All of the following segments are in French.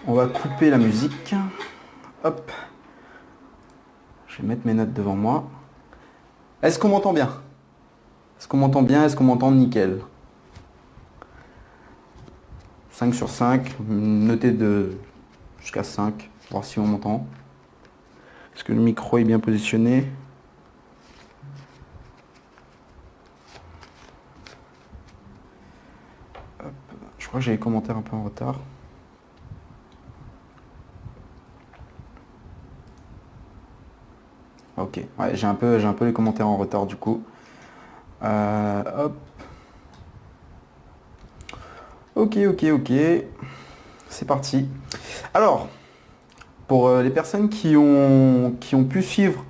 On va couper la musique. Hop. Je vais mettre mes notes devant moi. Est-ce qu'on m'entend bien? Est-ce qu'on m'entend bien? Est-ce qu'on m'entend nickel? 5 sur 5. Notez de jusqu'à 5. Voir si on m'entend. Est-ce que le micro est bien positionné? Hop. Je crois que j'ai les commentaires un peu en retard. Ok, ouais, j'ai un peu les commentaires en retard du coup. Hop. Ok. C'est parti. Alors, pour les personnes qui ont pu suivre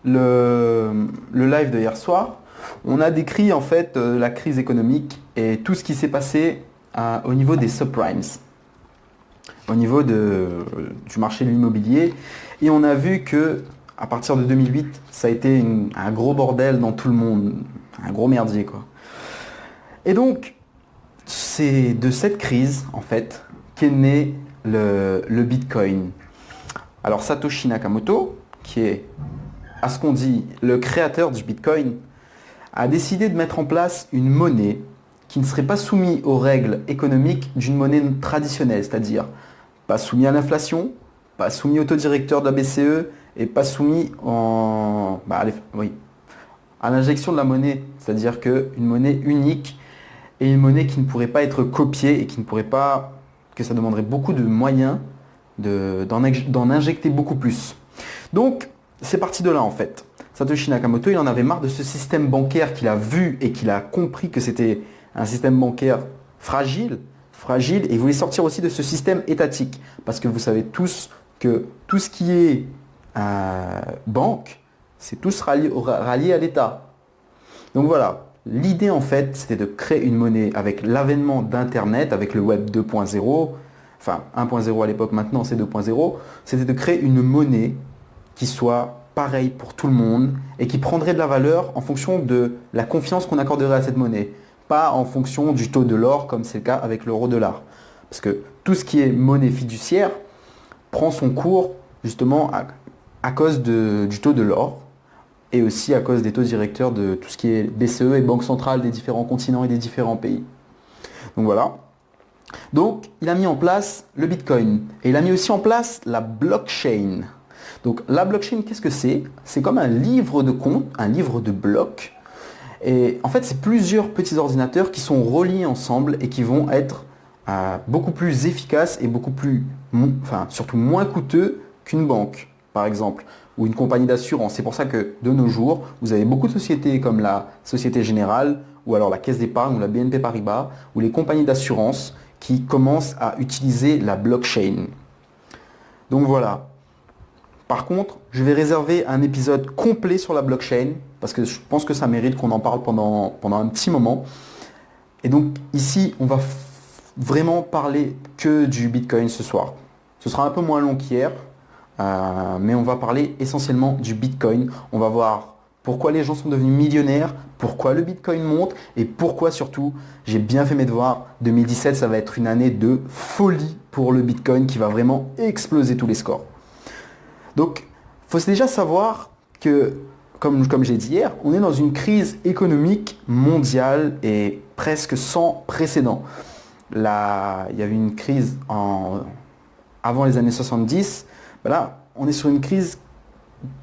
le live de hier soir, on a décrit en fait la crise économique et tout ce qui s'est passé au niveau des subprimes, au niveau du marché de l'immobilier. Et on a vu que à partir de 2008, ça a été un gros bordel dans tout le monde, un gros merdier quoi. Et donc, c'est de cette crise en fait qu'est né le Bitcoin. Alors Satoshi Nakamoto, qui est, à ce qu'on dit, le créateur du Bitcoin, a décidé de mettre en place une monnaie qui ne serait pas soumise aux règles économiques d'une monnaie traditionnelle, c'est-à-dire pas soumis à l'inflation, pas soumis au taux directeur de la BCE et pas soumis à l'injection de la monnaie, c'est-à-dire qu'une monnaie unique et une monnaie qui ne pourrait pas être copiée et qui ne pourrait pas, que ça demanderait beaucoup de moyens d'en injecter beaucoup plus. Donc, c'est parti de là en fait. Satoshi Nakamoto, il en avait marre de ce système bancaire qu'il a vu et qu'il a compris que c'était un système bancaire fragile, et il voulait sortir aussi de ce système étatique. Parce que vous savez tous que tout ce qui est banque, c'est tous rallié à l'État. Donc voilà, l'idée en fait, c'était de créer une monnaie avec l'avènement d'Internet, avec le Web 2.0, enfin 1.0 à l'époque, maintenant c'est 2.0, c'était de créer une monnaie qui soit pareille pour tout le monde et qui prendrait de la valeur en fonction de la confiance qu'on accorderait à cette monnaie, pas en fonction du taux de l'or comme c'est le cas avec l'euro-dollar. Parce que tout ce qui est monnaie fiduciaire prend son cours justement à cause du taux de l'or et aussi à cause des taux directeurs de tout ce qui est BCE et Banque centrale des différents continents et des différents pays. Donc voilà. Donc il a mis en place le Bitcoin et il a mis aussi en place la blockchain. Donc la blockchain, qu'est-ce que c'est? C'est comme un livre de compte, un livre de blocs. Et en fait, c'est plusieurs petits ordinateurs qui sont reliés ensemble et qui vont être beaucoup plus efficaces et beaucoup plus, surtout moins coûteux qu'une banque, par exemple, ou une compagnie d'assurance. C'est pour ça que de nos jours, vous avez beaucoup de sociétés comme la Société Générale, ou alors la Caisse d'épargne, ou la BNP Paribas, ou les compagnies d'assurance qui commencent à utiliser la blockchain. Donc voilà. Par contre, je vais réserver un épisode complet sur la blockchain parce que je pense que ça mérite qu'on en parle pendant un petit moment. Et donc ici, on va vraiment parler que du Bitcoin ce soir. Ce sera un peu moins long qu'hier, mais on va parler essentiellement du Bitcoin. On va voir pourquoi les gens sont devenus millionnaires, pourquoi le Bitcoin monte et pourquoi surtout, j'ai bien fait mes devoirs, 2017, ça va être une année de folie pour le Bitcoin qui va vraiment exploser tous les scores. Donc, il faut déjà savoir que, comme j'ai dit hier, on est dans une crise économique mondiale et presque sans précédent. Là, il y avait une crise avant les années 70. Ben là, on est sur une crise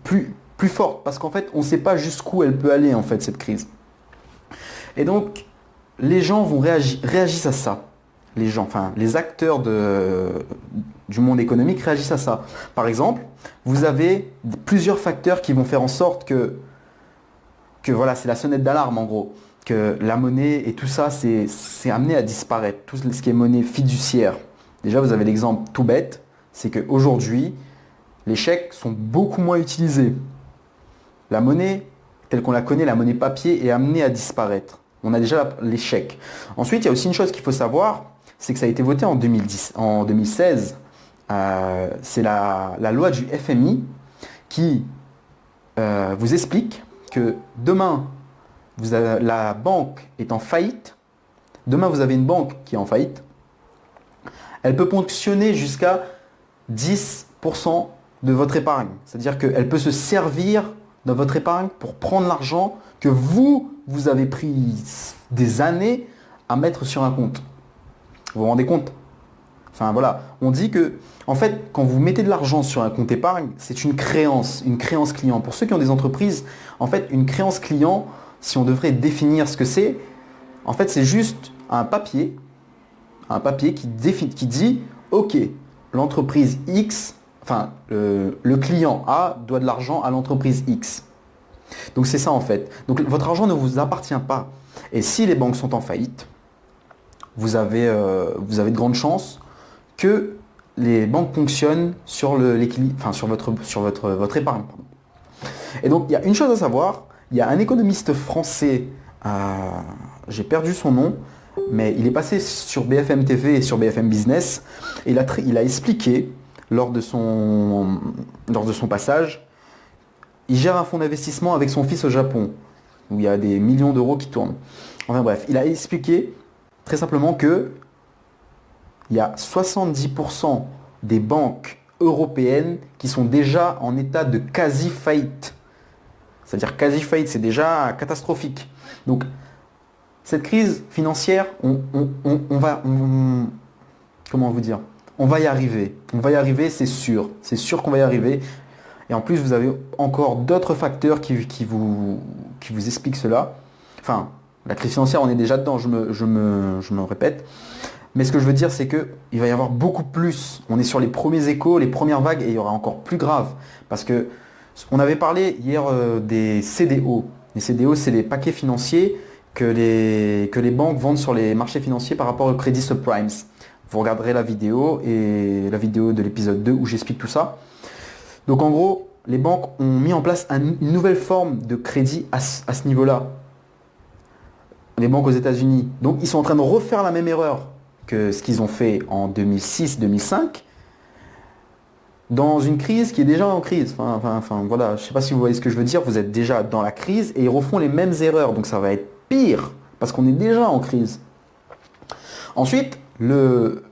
plus forte parce qu'en fait, on ne sait pas jusqu'où elle peut aller, en fait, cette crise. Et donc, les gens réagissent à ça. Les gens, enfin, les acteurs du monde économique réagissent à ça. Par exemple, vous avez plusieurs facteurs qui vont faire en sorte que voilà, c'est la sonnette d'alarme en gros, que la monnaie et tout ça, c'est amené à disparaître, tout ce qui est monnaie fiduciaire. Déjà, vous avez l'exemple tout bête, c'est qu'aujourd'hui, les chèques sont beaucoup moins utilisés. La monnaie, telle qu'on la connaît, la monnaie papier, est amenée à disparaître. On a déjà les chèques. Ensuite, il y a aussi une chose qu'il faut savoir, c'est que ça a été voté en 2016. C'est la loi du FMI qui vous explique que demain, la banque est en faillite. Demain, vous avez une banque qui est en faillite. Elle peut ponctionner jusqu'à 10% de votre épargne. C'est-à-dire qu'elle peut se servir de votre épargne pour prendre l'argent que vous avez pris des années à mettre sur un compte. Vous vous rendez compte? Enfin voilà, on dit que, en fait, quand vous mettez de l'argent sur un compte épargne, c'est une créance client. Pour ceux qui ont des entreprises, en fait, une créance client, si on devrait définir ce que c'est, en fait, c'est juste un papier qui dit, ok, l'entreprise X, enfin, le client A doit de l'argent à l'entreprise X. Donc c'est ça en fait. Donc votre argent ne vous appartient pas. Et si les banques sont en faillite, vous avez de grandes chances que les banques fonctionnent sur l'équilibre, enfin sur votre épargne. Pardon. Et donc il y a une chose à savoir, il y a un économiste français, j'ai perdu son nom, mais il est passé sur BFM TV et sur BFM Business, et il a expliqué lors de son passage, il gère un fonds d'investissement avec son fils au Japon, où il y a des millions d'euros qui tournent. Enfin bref, il a expliqué très simplement que il y a 70% des banques européennes qui sont déjà en état de quasi-faillite. C'est-à-dire quasi-faillite, c'est déjà catastrophique. Donc, cette crise financière, comment vous dire? On va y arriver. On va y arriver, c'est sûr. C'est sûr qu'on va y arriver. Et en plus, vous avez encore d'autres facteurs qui vous expliquent cela. Enfin, la crise financière, on est déjà dedans, je me répète. Mais ce que je veux dire, c'est qu'il va y avoir beaucoup plus. On est sur les premiers échos, les premières vagues, et il y aura encore plus grave. Parce que on avait parlé hier des CDO. Les CDO, c'est les paquets financiers que les banques vendent sur les marchés financiers par rapport au crédit subprimes. Vous regarderez la vidéo de l'épisode 2 où j'explique tout ça. Donc en gros, les banques ont mis en place une nouvelle forme de crédit à ce niveau-là. Les banques aux États-Unis. Donc ils sont en train de refaire la même erreur que ce qu'ils ont fait en 2006-2005 dans une crise qui est déjà en crise. Enfin voilà, je ne sais pas si vous voyez ce que je veux dire, vous êtes déjà dans la crise et ils refont les mêmes erreurs. Donc ça va être pire parce qu'on est déjà en crise. Ensuite,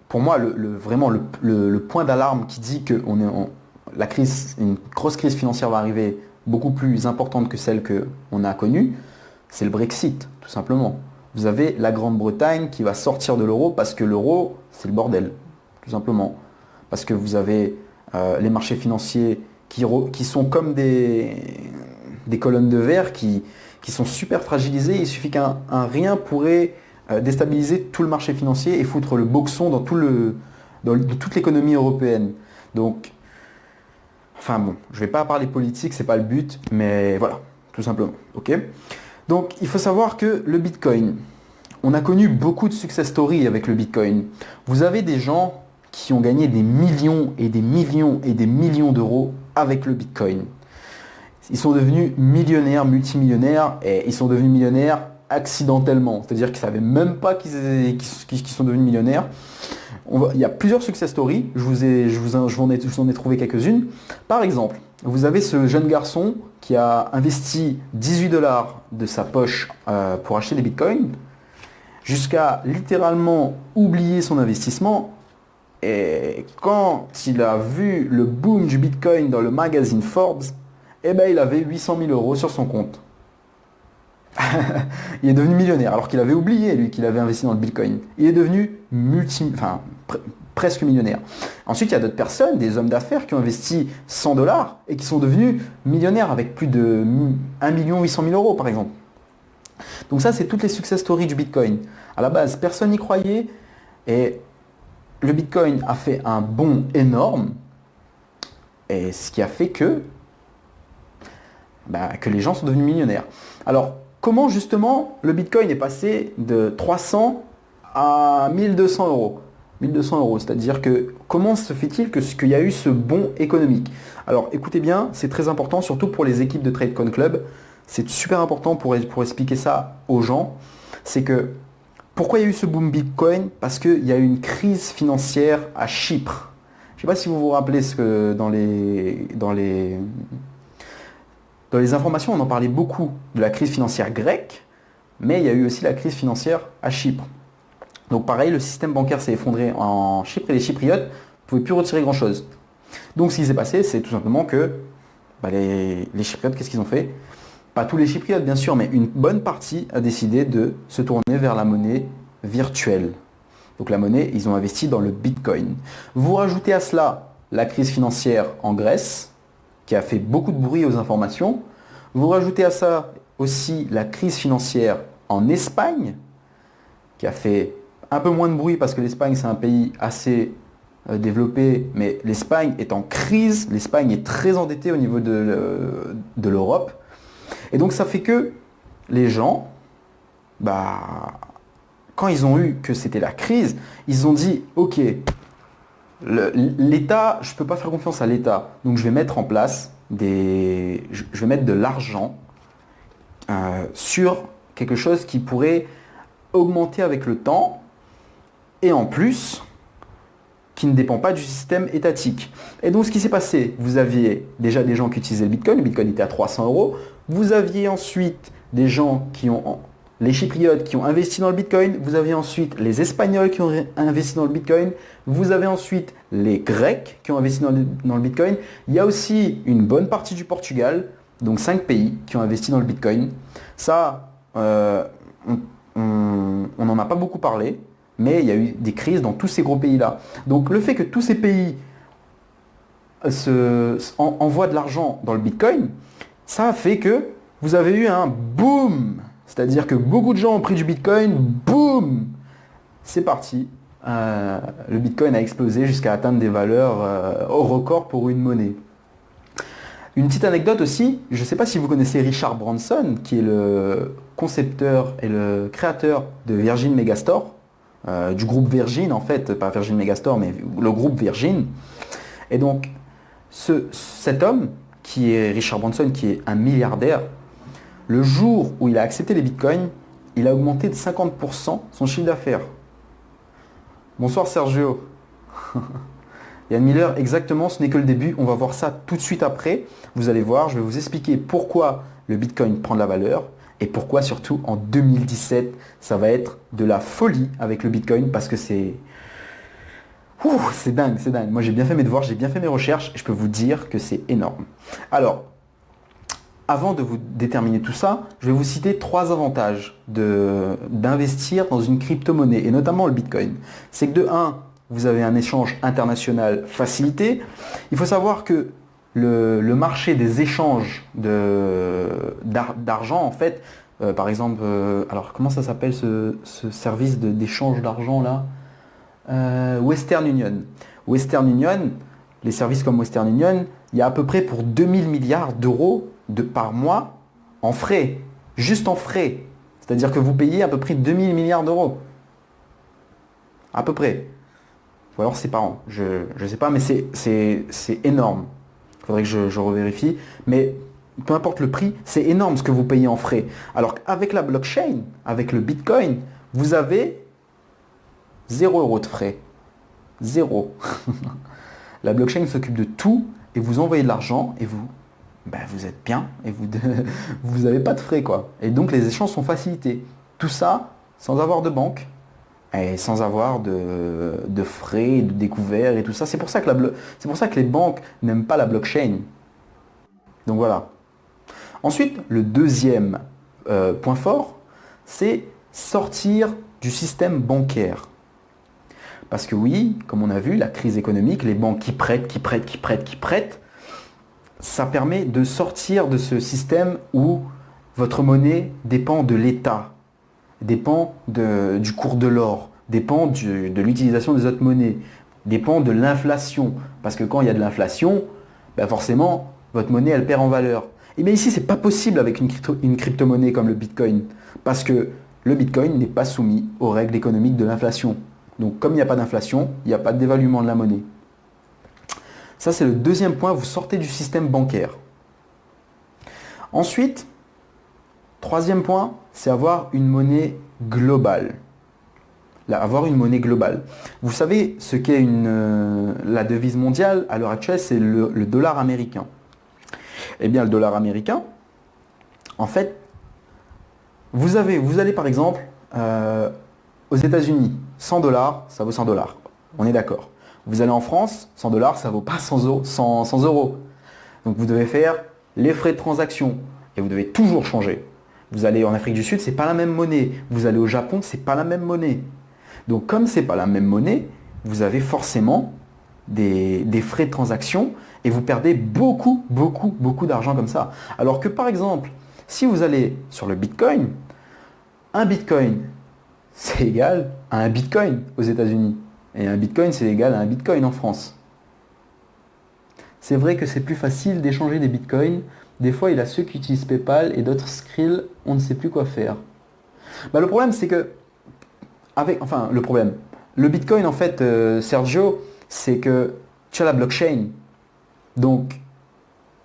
pour moi, vraiment le point d'alarme qui dit que une grosse crise financière va arriver beaucoup plus importante que celle qu'on a connue, c'est le Brexit, tout simplement. Vous avez la Grande-Bretagne qui va sortir de l'euro parce que l'euro, c'est le bordel, tout simplement. Parce que vous avez les marchés financiers qui sont comme des colonnes de verre qui sont super fragilisées. Il suffit qu'un rien pourrait déstabiliser tout le marché financier et foutre le boxon dans toute l'économie européenne. Donc, enfin bon, je ne vais pas parler politique, c'est pas le but, mais voilà, tout simplement. Ok. Donc il faut savoir que le Bitcoin, on a connu beaucoup de success stories avec le Bitcoin. Vous avez des gens qui ont gagné des millions et des millions et des millions d'euros avec le Bitcoin. Ils sont devenus millionnaires, multimillionnaires, et ils sont devenus millionnaires accidentellement. C'est-à-dire qu'ils ne savaient même pas qu'ils sont devenus millionnaires. Il y a plusieurs success stories, je vous en ai trouvé quelques-unes. Par exemple, vous avez ce jeune garçon qui a investi 18 $ de sa poche pour acheter des bitcoins, jusqu'à littéralement oublier son investissement. Et quand il a vu le boom du bitcoin dans le magazine Forbes, eh ben, il avait 800 000 € sur son compte. Il est devenu millionnaire, alors qu'il avait oublié, lui, qu'il avait investi dans le Bitcoin. Il est devenu presque millionnaire. Ensuite, il y a d'autres personnes, des hommes d'affaires qui ont investi 100 $ et qui sont devenus millionnaires avec plus de 1 800 000 €, par exemple. Donc ça, c'est toutes les success stories du Bitcoin. À la base, personne n'y croyait et le Bitcoin a fait un bond énorme, et ce qui a fait que les gens sont devenus millionnaires. Alors, comment justement le Bitcoin est passé de 300 à 1200 €? 1200 €, c'est-à-dire que comment se fait-il qu'il y a eu ce bond économique? Alors écoutez bien, c'est très important, surtout pour les équipes de TradeCon Club. C'est super important pour expliquer ça aux gens. C'est que pourquoi il y a eu ce boom Bitcoin? Parce qu'il y a eu une crise financière à Chypre. Je ne sais pas si vous vous rappelez ce que dans les informations, on en parlait beaucoup de la crise financière grecque, mais il y a eu aussi la crise financière à Chypre. Donc pareil, le système bancaire s'est effondré en Chypre et les Chypriotes ne pouvaient plus retirer grand-chose. Donc ce qui s'est passé, c'est tout simplement que les Chypriotes, qu'est-ce qu'ils ont fait? Pas tous les Chypriotes bien sûr, mais une bonne partie a décidé de se tourner vers la monnaie virtuelle. Donc la monnaie, ils ont investi dans le Bitcoin. Vous rajoutez à cela la crise financière en Grèce, qui a fait beaucoup de bruit aux informations. Vous rajoutez à ça aussi la crise financière en Espagne, qui a fait un peu moins de bruit parce que l'Espagne, c'est un pays assez développé, mais l'Espagne est en crise, l'Espagne est très endettée au niveau de l'Europe. Et donc ça fait que les gens, quand ils ont eu que c'était la crise, ils ont dit, ok, l'État, je ne peux pas faire confiance à l'État, donc je vais mettre en place je vais mettre de l'argent sur quelque chose qui pourrait augmenter avec le temps et en plus qui ne dépend pas du système étatique. Et donc ce qui s'est passé, vous aviez déjà des gens qui utilisaient le Bitcoin était à 300 euros, vous aviez ensuite des gens les Chypriotes qui ont investi dans le Bitcoin, vous aviez ensuite les Espagnols qui ont investi dans le Bitcoin, vous avez ensuite les Grecs qui ont investi dans le Bitcoin, il y a aussi une bonne partie du Portugal, donc 5 pays qui ont investi dans le Bitcoin. Ça, on n'en a pas beaucoup parlé, mais il y a eu des crises dans tous ces gros pays-là. Donc le fait que tous ces pays envoient de l'argent dans le Bitcoin, ça a fait que vous avez eu un boom. C'est-à-dire que beaucoup de gens ont pris du Bitcoin, boum, c'est parti. Le Bitcoin a explosé jusqu'à atteindre des valeurs au record pour une monnaie. Une petite anecdote aussi, je ne sais pas si vous connaissez Richard Branson, qui est le concepteur et le créateur de Virgin Megastore, du groupe Virgin en fait, pas Virgin Megastore, mais le groupe Virgin. Et donc, cet homme, qui est Richard Branson, qui est un milliardaire, le jour où il a accepté les bitcoins, il a augmenté de 50% son chiffre d'affaires. Bonsoir Sergio. Yann Miller, exactement, ce n'est que le début. On va voir ça tout de suite après. Vous allez voir, je vais vous expliquer pourquoi le bitcoin prend de la valeur et pourquoi surtout en 2017, ça va être de la folie avec le bitcoin parce que c'est dingue, c'est dingue. Moi j'ai bien fait mes devoirs, j'ai bien fait mes recherches et je peux vous dire que c'est énorme. Alors, avant de vous déterminer tout ça, je vais vous citer 3 avantages d'investir dans une crypto-monnaie, et notamment le Bitcoin. C'est que de 1, vous avez un échange international facilité. Il faut savoir que le marché des échanges d'argent, en fait, par exemple, alors comment ça s'appelle ce service d'échange d'argent là? Western Union. Western Union, les services comme Western Union, il y a à peu près pour 2000 milliards d'euros par mois en frais, juste en frais. C'est-à-dire que vous payez à peu près 2000 milliards d'euros. À peu près. Ou alors c'est par an. Je ne sais pas, mais c'est énorme. Il faudrait que je revérifie. Mais peu importe le prix, c'est énorme ce que vous payez en frais. Alors qu'avec la blockchain, avec le Bitcoin, vous avez 0 euros de frais. 0. La blockchain s'occupe de tout et vous envoyez de l'argent et vous êtes bien et vous n'avez pas de frais quoi. Et donc les échanges sont facilités. Tout ça sans avoir de banque et sans avoir de frais, de découvert et tout ça. C'est pour ça que les banques n'aiment pas la blockchain. Donc voilà. Ensuite, le deuxième point fort, c'est sortir du système bancaire. Parce que oui, comme on a vu, la crise économique, les banques qui prêtent, ça permet de sortir de ce système où votre monnaie dépend de l'État, dépend du cours de l'or, dépend de l'utilisation des autres monnaies, dépend de l'inflation. Parce que quand il y a de l'inflation, forcément, votre monnaie, elle perd en valeur. Et bien ici, ce n'est pas possible avec une crypto-monnaie comme le Bitcoin. Parce que le Bitcoin n'est pas soumis aux règles économiques de l'inflation. Donc comme il n'y a pas d'inflation, il n'y a pas de dévaluement de la monnaie. Ça, c'est le deuxième point, vous sortez du système bancaire. Ensuite, troisième point, c'est avoir une monnaie globale. Avoir une monnaie globale. Vous savez ce qu'est la devise mondiale à l'heure actuelle, c'est le dollar américain. Eh bien, le dollar américain, en fait, vous allez par exemple aux États-Unis. $100, ça vaut $100. On est d'accord. Vous allez en France, $100, ça vaut pas 100 euros. Donc vous devez faire les frais de transaction et vous devez toujours changer. Vous allez en Afrique du Sud, c'est pas la même monnaie. Vous allez au Japon, c'est pas la même monnaie. Donc comme c'est pas la même monnaie, vous avez forcément des frais de transaction et vous perdez beaucoup d'argent comme ça. Alors que par exemple, si vous allez sur le Bitcoin, un Bitcoin, c'est égal à un Bitcoin aux États-Unis. Et un Bitcoin, c'est égal à un Bitcoin en France. C'est vrai que c'est plus facile d'échanger des Bitcoins. Des fois, il y a ceux qui utilisent PayPal et d'autres Skrill, on ne sait plus quoi faire. Le problème, c'est que... Le Bitcoin, en fait, Sergio, c'est que tu as la blockchain. Donc,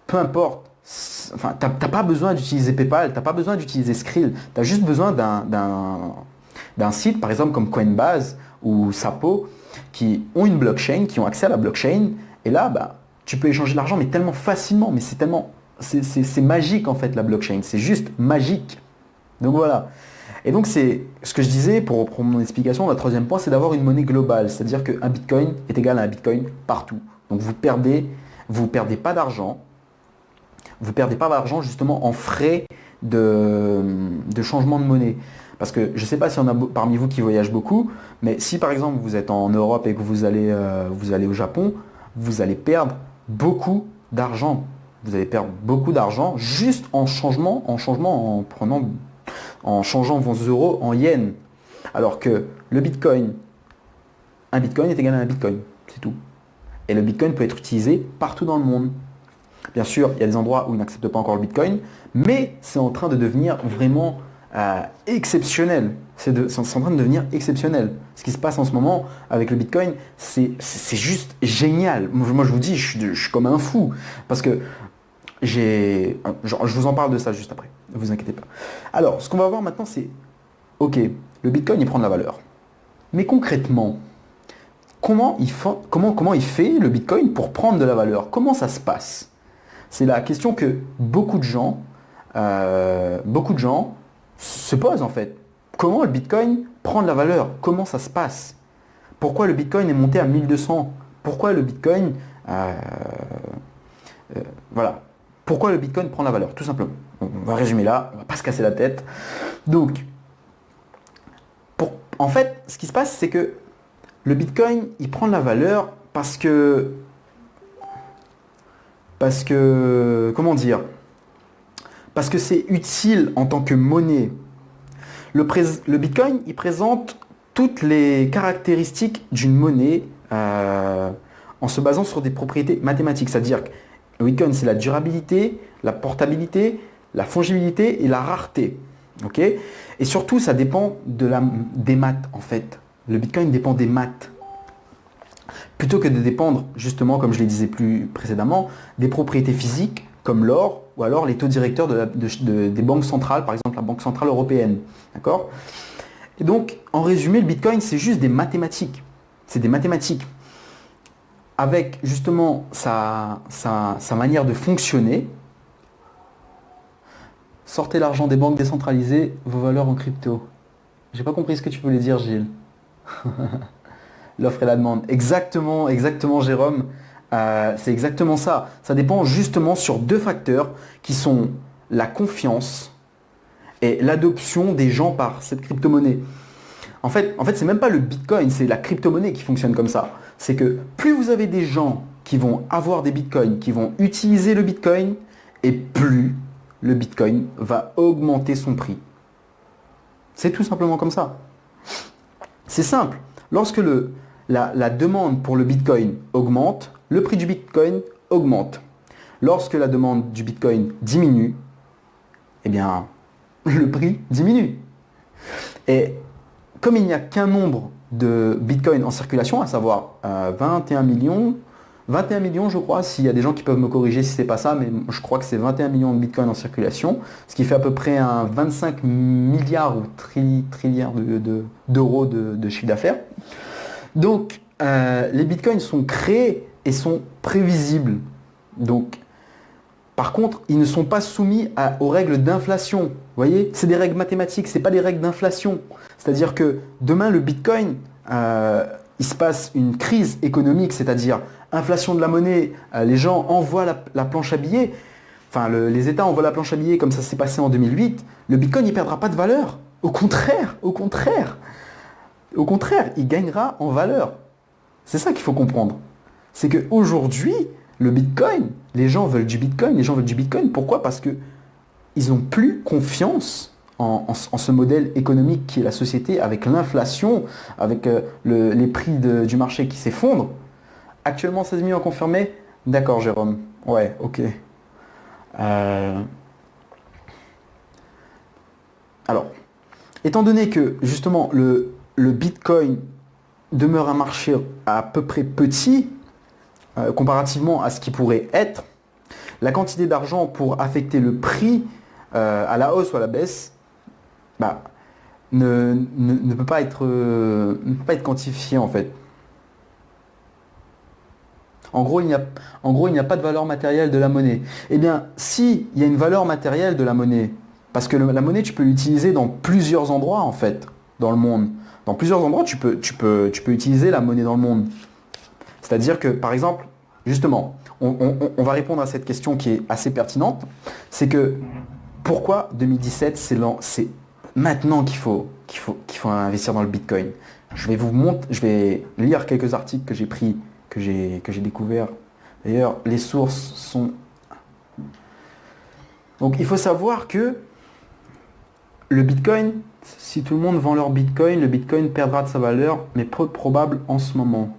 peu importe. T'as pas besoin d'utiliser PayPal, t'as pas besoin d'utiliser Skrill. Tu as juste besoin d'un site, par exemple, comme Coinbase ou Sapo, qui ont une blockchain, qui ont accès à la blockchain. Et là, tu peux échanger de l'argent, mais tellement facilement. Mais c'est tellement... C'est magique, en fait, la blockchain. C'est juste magique. Donc, voilà. Et donc, c'est ce que je disais, pour reprendre mon explication, le troisième point, c'est d'avoir une monnaie globale. C'est-à-dire qu'un Bitcoin est égal à un Bitcoin partout. Donc, vous perdez pas d'argent. Vous perdez pas d'argent, justement, en frais de changement de monnaie. Parce que je ne sais pas s'il y en a parmi vous qui voyagent beaucoup, mais si, par exemple, vous êtes en Europe et que vous allez au Japon, vous allez perdre beaucoup d'argent. Vous allez perdre beaucoup d'argent juste en changeant vos euros en yens. Alors que un Bitcoin est égal à un Bitcoin, c'est tout. Et le Bitcoin peut être utilisé partout dans le monde. Bien sûr, il y a des endroits où ils n'acceptent pas encore le Bitcoin, mais c'est en train de devenir vraiment exceptionnel. C'est en train de devenir exceptionnel. Ce qui se passe en ce moment avec le Bitcoin, c'est juste génial. Moi, je vous dis, je suis comme un fou. Parce que je vous en parle de ça juste après. Ne vous inquiétez pas. Alors, ce qu'on va voir maintenant, c'est, ok, le Bitcoin, il prend de la valeur. Mais concrètement, comment il fait le Bitcoin pour prendre de la valeur? Comment ça se passe? C'est la question que beaucoup de gens se posent en fait. Comment le Bitcoin prend de la valeur? Comment ça se passe? Pourquoi le Bitcoin est monté à 1200? Pourquoi le Bitcoin... voilà. Pourquoi le Bitcoin prend de la valeur? Tout simplement. On va résumer là, on va pas se casser la tête. Donc, en fait, ce qui se passe, c'est que le Bitcoin, il prend de la valeur parce que, comment dire? Parce que c'est utile en tant que monnaie. Le Bitcoin, il présente toutes les caractéristiques d'une monnaie en se basant sur des propriétés mathématiques. C'est-à-dire que le Bitcoin, c'est la durabilité, la portabilité, la fongibilité et la rareté. Ok? Et surtout, ça dépend des maths, en fait. Le Bitcoin dépend des maths. Plutôt que de dépendre, justement, comme je le disais plus précédemment, des propriétés physiques, comme l'or, ou alors les taux directeurs des banques centrales, par exemple la Banque Centrale Européenne. D'accord? Et donc, en résumé, le Bitcoin, c'est juste des mathématiques. C'est des mathématiques. Avec, justement, sa manière de fonctionner. Sortez l'argent des banques décentralisées, vos valeurs en crypto. J'ai pas compris ce que tu voulais dire, Gilles. L'offre et la demande. Exactement, Jérôme. C'est exactement ça. Ça dépend justement sur deux facteurs qui sont la confiance et l'adoption des gens par cette crypto-monnaie. En fait, c'est même pas le Bitcoin, c'est la crypto-monnaie qui fonctionne comme ça. C'est que plus vous avez des gens qui vont avoir des Bitcoins, qui vont utiliser le Bitcoin, et plus le Bitcoin va augmenter son prix. C'est tout simplement comme ça. C'est simple. Lorsque la demande pour le Bitcoin augmente, le prix du Bitcoin augmente. Lorsque la demande du Bitcoin diminue, eh bien, le prix diminue. Et comme il n'y a qu'un nombre de Bitcoin en circulation, à savoir 21 millions, je crois, s'il y a des gens qui peuvent me corriger si c'est pas ça, mais je crois que c'est 21 millions de Bitcoin en circulation, ce qui fait à peu près un 25 milliards ou trilliards d'euros de chiffre d'affaires. Donc, les Bitcoins sont créés et sont prévisibles. Donc, par contre, ils ne sont pas soumis aux règles d'inflation. Vous voyez, c'est des règles mathématiques, ce n'est pas des règles d'inflation. C'est-à-dire que demain, le Bitcoin il se passe une crise économique, c'est-à-dire inflation de la monnaie, les gens envoient la planche à billets, enfin les États envoient la planche à billets comme ça s'est passé en 2008, le Bitcoin, il ne perdra pas de valeur. Au contraire, au contraire. Au contraire, il gagnera en valeur. C'est ça qu'il faut comprendre. C'est qu'aujourd'hui, le Bitcoin, les gens veulent du Bitcoin, les gens veulent du Bitcoin. Pourquoi? Parce qu'ils n'ont plus confiance en ce modèle économique qui est la société, avec l'inflation, avec les prix du marché qui s'effondrent. Actuellement, 16 millions confirmés. D'accord, Jérôme. Ouais, ok. Alors, étant donné que justement le Bitcoin demeure un marché à peu près petit, comparativement à ce qui pourrait être, la quantité d'argent pour affecter le prix à la hausse ou à la baisse bah, ne peut pas être quantifiée en fait. En gros, il n'y a pas de valeur matérielle de la monnaie. Eh bien, si il y a une valeur matérielle de la monnaie, parce que la monnaie, tu peux l'utiliser dans plusieurs endroits en fait, dans le monde. Dans plusieurs endroits, tu peux utiliser la monnaie dans le monde. C'est-à-dire que, par exemple, justement, on va répondre à cette question qui est assez pertinente. C'est que pourquoi 2017, c'est maintenant qu'il faut investir dans le Bitcoin. Je vais lire quelques articles que j'ai pris, que j'ai découverts. D'ailleurs, les sources sont... Donc, il faut savoir que le Bitcoin, si tout le monde vend leur Bitcoin, le Bitcoin perdra de sa valeur, mais peu probable en ce moment.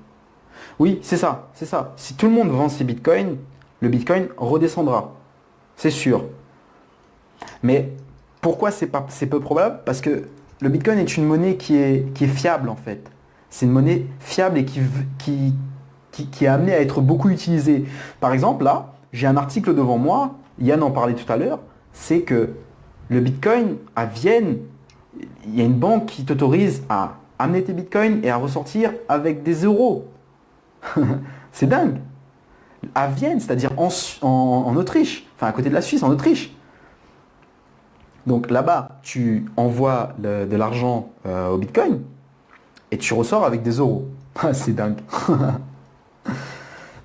Oui, c'est ça. Si tout le monde vend ses Bitcoins, le Bitcoin redescendra. C'est sûr. Mais pourquoi c'est peu probable? Parce que le Bitcoin est une monnaie qui est fiable en fait. C'est une monnaie fiable et qui est amenée à être beaucoup utilisée. Par exemple, là, j'ai un article devant moi, Yann en parlait tout à l'heure, c'est que le Bitcoin à Vienne, il y a une banque qui t'autorise à amener tes Bitcoins et à ressortir avec des euros. C'est dingue. À Vienne, c'est-à-dire en Autriche, enfin à côté de la Suisse, en Autriche. Donc là-bas, tu envoies de l'argent au Bitcoin et tu ressors avec des euros. C'est dingue.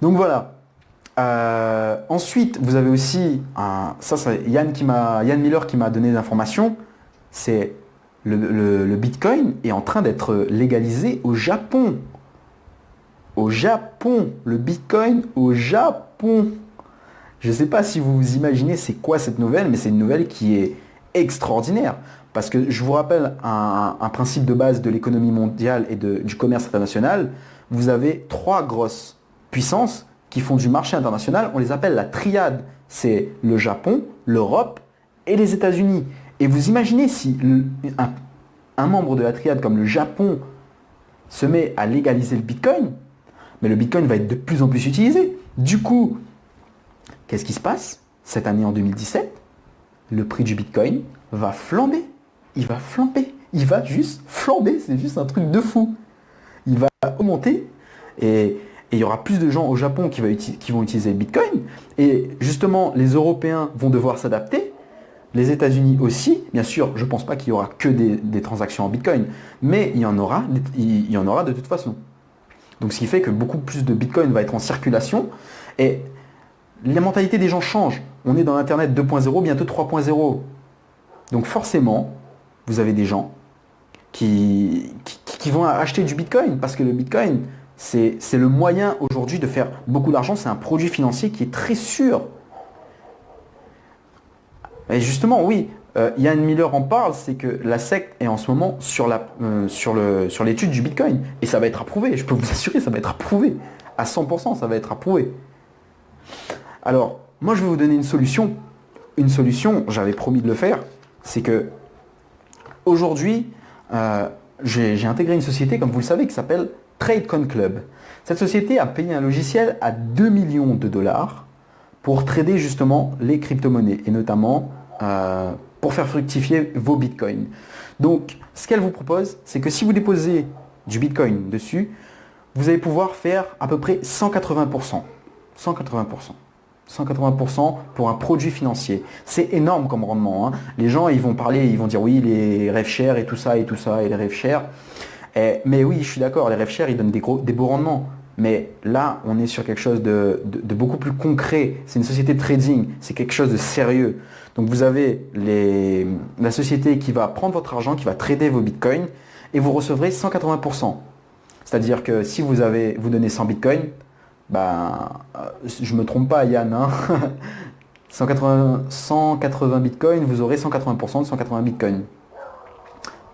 Donc voilà. Ensuite, vous avez aussi, c'est Yann Miller qui m'a donné l'information, c'est le Bitcoin est en train d'être légalisé au Japon. Au Japon, le Bitcoin au Japon. Je ne sais pas si vous vous imaginez c'est quoi cette nouvelle, mais c'est une nouvelle qui est extraordinaire. Parce que je vous rappelle un principe de base de l'économie mondiale et du commerce international. Vous avez trois grosses puissances qui font du marché international. On les appelle la triade. C'est le Japon, l'Europe et les États-Unis. Et vous imaginez si un membre de la triade comme le Japon se met à légaliser le Bitcoin, mais le Bitcoin va être de plus en plus utilisé. Du coup, qu'est-ce qui se passe? Cette année en 2017, le prix du Bitcoin va flamber. Il va flamber. Il va juste flamber. C'est juste un truc de fou. Il va augmenter et il y aura plus de gens au Japon qui vont utiliser le Bitcoin. Et justement, les Européens vont devoir s'adapter. Les États-Unis aussi. Bien sûr, je ne pense pas qu'il y aura que des transactions en Bitcoin, mais il y en aura de toute façon. Donc ce qui fait que beaucoup plus de Bitcoin va être en circulation et la mentalité des gens change. On est dans l'Internet 2.0, bientôt 3.0. Donc forcément, vous avez des gens qui vont acheter du Bitcoin parce que le Bitcoin, c'est le moyen aujourd'hui de faire beaucoup d'argent. C'est un produit financier qui est très sûr. Et justement, oui, Yann Miller en parle, c'est que la SEC est en ce moment sur l'étude du Bitcoin. Et ça va être approuvé, je peux vous assurer, ça va être approuvé. À 100%, ça va être approuvé. Alors, moi, je vais vous donner une solution. Une solution, j'avais promis de le faire, c'est que aujourd'hui, j'ai intégré une société, comme vous le savez, qui s'appelle TradeCon Club. Cette société a payé un logiciel à 2 millions de dollars pour trader justement les crypto-monnaies et notamment pour faire fructifier vos bitcoins. Donc, ce qu'elle vous propose, c'est que si vous déposez du bitcoin dessus, vous allez pouvoir faire à peu près 180%. 180%. 180% pour un produit financier. C'est énorme comme rendement. Hein. Les gens, ils vont parler, ils vont dire oui, les rêves chers et tout ça, et les rêves chers. Mais oui, je suis d'accord, les rêves chers, ils donnent des beaux rendements. Mais là, on est sur quelque chose de beaucoup plus concret. C'est une société de trading, c'est quelque chose de sérieux. Donc vous avez la société qui va prendre votre argent, qui va trader vos bitcoins, et vous recevrez 180%. C'est-à-dire que si vous donnez 100 bitcoins, ben, je ne me trompe pas Yann, hein, 180 bitcoins, vous aurez 180% de 180 bitcoins.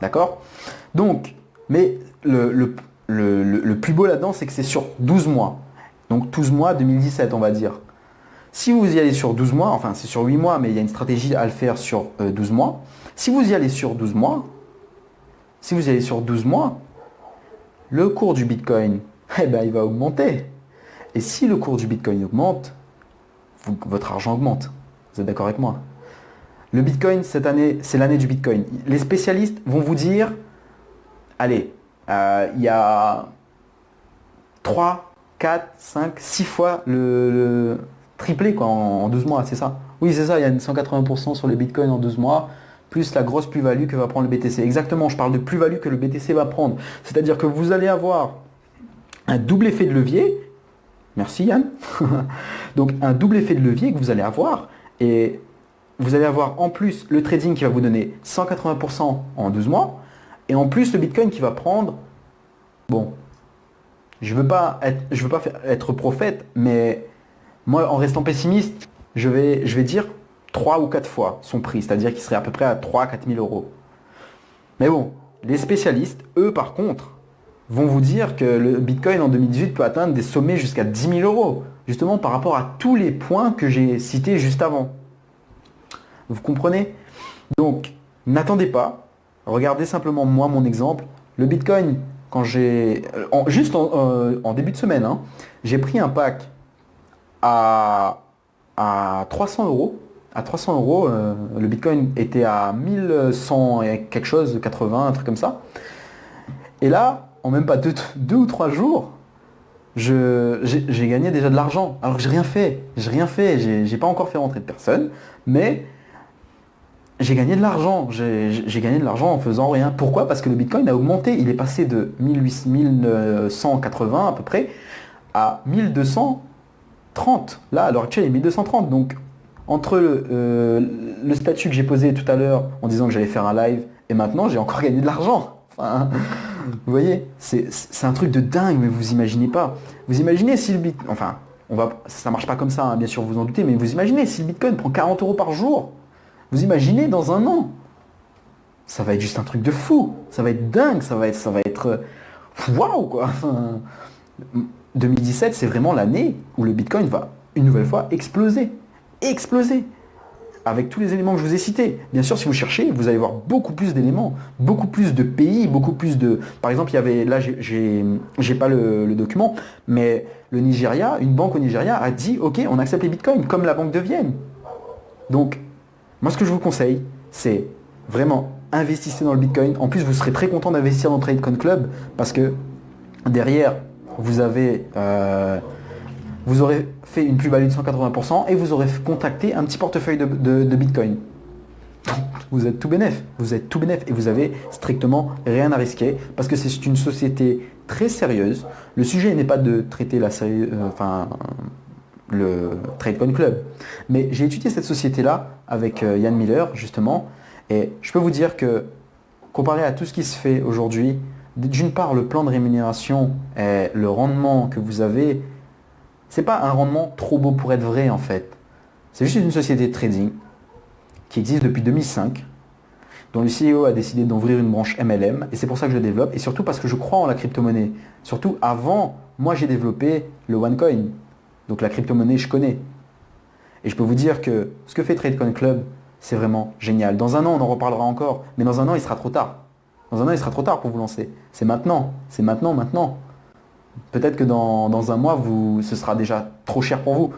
D'accord? Donc, mais le plus beau là-dedans, c'est que c'est sur 12 mois. Donc 12 mois 2017, on va dire. Si vous y allez sur 12 mois, enfin c'est sur 8 mois, mais il y a une stratégie à le faire sur 12 mois. Si vous y allez sur 12 mois, le cours du Bitcoin, eh ben, il va augmenter. Et si le cours du Bitcoin augmente, votre argent augmente. Vous êtes d'accord avec moi? Le Bitcoin, cette année, c'est l'année du Bitcoin. Les spécialistes vont vous dire, allez, il y a 3, 4, 5, 6 fois le triplé quoi, en 12 mois, c'est ça? Oui, c'est ça, il y a 180% sur les bitcoins en 12 mois, plus la grosse plus-value que va prendre le BTC. Exactement, je parle de plus-value que le BTC va prendre. C'est-à-dire que vous allez avoir un double effet de levier. Merci Yann. Donc un double effet de levier que vous allez avoir. Et vous allez avoir en plus le trading qui va vous donner 180% en 12 mois. Et en plus le Bitcoin qui va prendre, bon, je veux pas être prophète, mais moi en restant pessimiste, je vais dire 3 ou 4 fois son prix, c'est-à-dire qu'il serait à peu près à 3 à 4 000 euros. Mais bon, les spécialistes, eux par contre, vont vous dire que le Bitcoin en 2018 peut atteindre des sommets jusqu'à 10 000 euros, justement par rapport à tous les points que j'ai cités juste avant. Vous comprenez? Donc, n'attendez pas, regardez simplement moi mon exemple. Le Bitcoin, quand juste en début de semaine, hein, j'ai pris un pack à 300 euros. À 300 euros, le Bitcoin était à 1100 et quelque chose, 80, un truc comme ça. Et là, en même pas deux ou 3 jours, j'ai gagné déjà de l'argent. Alors que j'ai rien fait. J'ai pas encore fait rentrer de personne, mais j'ai gagné de l'argent. J'ai gagné de l'argent en faisant rien. Pourquoi? Parce que le Bitcoin a augmenté. Il est passé de 1180 à peu près à 1230. Là, à l'heure actuelle, il est 1230. Donc, entre le statut que j'ai posé tout à l'heure en disant que j'allais faire un live et maintenant, j'ai encore gagné de l'argent. Enfin, vous voyez, c'est un truc de dingue, mais vous imaginez pas. Vous imaginez si le Bitcoin... Enfin, ça marche pas comme ça, hein, bien sûr, vous en doutez, mais vous imaginez si le Bitcoin prend 40 euros par jour. Vous imaginez dans un an. Ça va être juste un truc de fou. Ça va être dingue, ça va être waouh, quoi. Enfin, 2017, c'est vraiment l'année où le Bitcoin va une nouvelle fois exploser. Exploser. Avec tous les éléments que je vous ai cités. Bien sûr, si vous cherchez, vous allez voir beaucoup plus d'éléments, beaucoup plus de pays, beaucoup plus de... Par exemple, il y avait, là, j'ai pas le document, mais le Nigeria, une banque au Nigeria a dit, ok, on accepte les bitcoins, comme la banque de Vienne. Donc, moi, ce que je vous conseille, c'est vraiment investissez dans le bitcoin. En plus, vous serez très content d'investir dans TradeCoin Club, parce que derrière, vous aurez fait une plus-value de 180% et vous aurez contacté un petit portefeuille de Bitcoin. Vous êtes tout bénef. Et vous avez strictement rien à risquer parce que c'est une société très sérieuse. Le sujet n'est pas de traiter le TradeCoin Club. Mais j'ai étudié cette société-là avec Yann Miller justement et je peux vous dire que comparé à tout ce qui se fait aujourd'hui, d'une part le plan de rémunération et le rendement que vous avez, c'est pas un rendement trop beau pour être vrai en fait. C'est juste une société de trading qui existe depuis 2005, dont le CEO a décidé d'ouvrir une branche MLM et c'est pour ça que je le développe et surtout parce que je crois en la crypto-monnaie. Surtout avant, moi j'ai développé le OneCoin. Donc la crypto-monnaie je connais. Et je peux vous dire que ce que fait TradeCoin Club, c'est vraiment génial. Dans un an on en reparlera encore, mais dans un an il sera trop tard. Dans un an il sera trop tard pour vous lancer. C'est maintenant. Peut-être que dans un mois, ce sera déjà trop cher pour vous.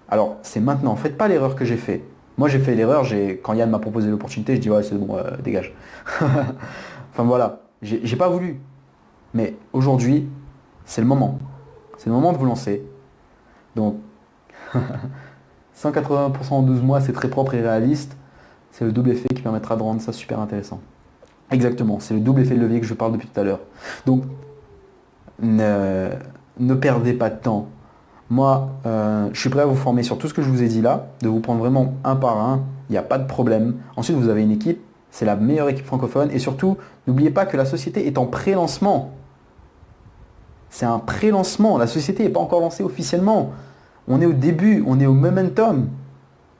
Alors, c'est maintenant. Faites pas l'erreur que j'ai fait. Moi, j'ai fait l'erreur. Quand Yann m'a proposé l'opportunité, je dis ouais, c'est bon, dégage. Enfin voilà, j'ai pas voulu. Mais aujourd'hui, c'est le moment. C'est le moment de vous lancer. Donc, 180% en 12 mois, c'est très propre et réaliste. C'est le double effet qui permettra de rendre ça super intéressant. Exactement, c'est le double effet de levier que je parle depuis tout à l'heure. Donc, ne, ne perdez pas de temps. Moi, je suis prêt à vous former sur tout ce que je vous ai dit là, de vous prendre vraiment un par un, il n'y a pas de problème. Ensuite, vous avez une équipe, c'est la meilleure équipe francophone. Et surtout, n'oubliez pas que la société est en pré-lancement. C'est un pré-lancement, la société n'est pas encore lancée officiellement. On est au début, on est au momentum.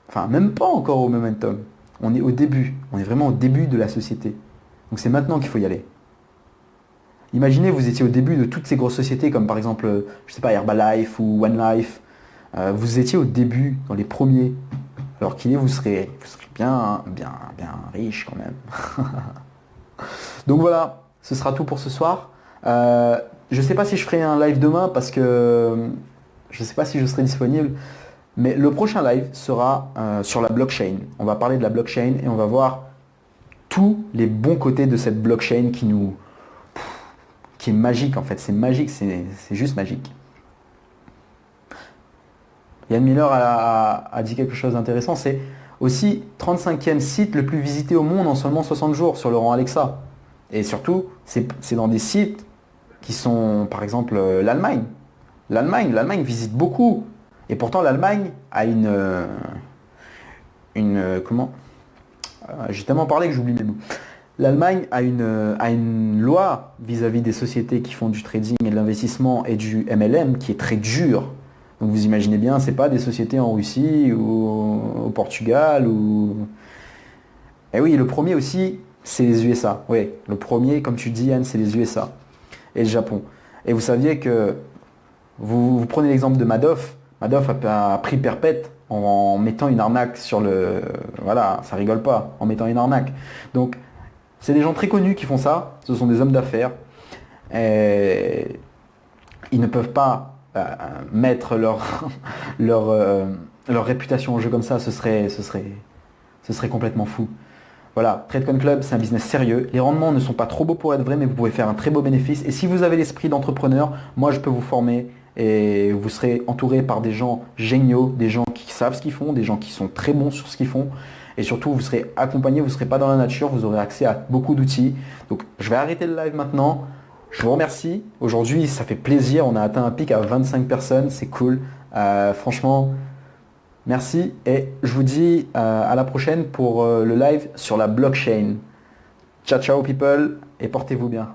Enfin, même pas encore au momentum. On est au début, on est vraiment au début de la société. Donc c'est maintenant qu'il faut y aller. Imaginez, vous étiez au début de toutes ces grosses sociétés comme par exemple, je sais pas, Herbalife ou One Life. Vous étiez au début, dans les premiers. Alors qu'il est, vous serez bien riche quand même. Donc voilà, ce sera tout pour ce soir. Je ne sais pas si je ferai un live demain parce que je ne sais pas si je serai disponible. Mais le prochain live sera sur la blockchain. On va parler de la blockchain et on va voir tous les bons côtés de cette blockchain qui est magique en fait. C'est magique, c'est juste magique. Yann Miller a dit quelque chose d'intéressant, c'est aussi 35e site le plus visité au monde en seulement 60 jours sur le rang Alexa. Et surtout, c'est dans des sites qui sont, par exemple, l'Allemagne. L'Allemagne visite beaucoup. Et pourtant, l'Allemagne a comment j'ai tellement parlé que j'oublie mes mots. L'Allemagne a une loi vis-à-vis des sociétés qui font du trading et de l'investissement et du MLM qui est très dure. Donc vous imaginez bien, c'est pas des sociétés en Russie ou au Portugal ou. Et oui, le premier aussi, c'est les USA. Oui, le premier, comme tu dis, Yann, c'est les USA et le Japon. Et vous saviez que vous prenez l'exemple de Madoff. Madoff a pris perpète en mettant une arnaque sur le. Voilà, ça rigole pas, en mettant une arnaque. Donc, c'est des gens très connus qui font ça. Ce sont des hommes d'affaires. Et ils ne peuvent pas mettre leur réputation en jeu comme ça. Ce serait complètement fou. Voilà, TradeCon Club, c'est un business sérieux. Les rendements ne sont pas trop beaux pour être vrais, mais vous pouvez faire un très beau bénéfice. Et si vous avez l'esprit d'entrepreneur, moi je peux vous former et vous serez entouré par des gens géniaux, des gens qui savent ce qu'ils font, des gens qui sont très bons sur ce qu'ils font. Et surtout, vous serez accompagné, vous ne serez pas dans la nature, vous aurez accès à beaucoup d'outils. Donc je vais arrêter le live maintenant. Je vous remercie. Aujourd'hui, ça fait plaisir. On a atteint un pic à 25 personnes, c'est cool. Franchement, merci et je vous dis à la prochaine pour le live sur la blockchain. Ciao ciao people et portez-vous bien.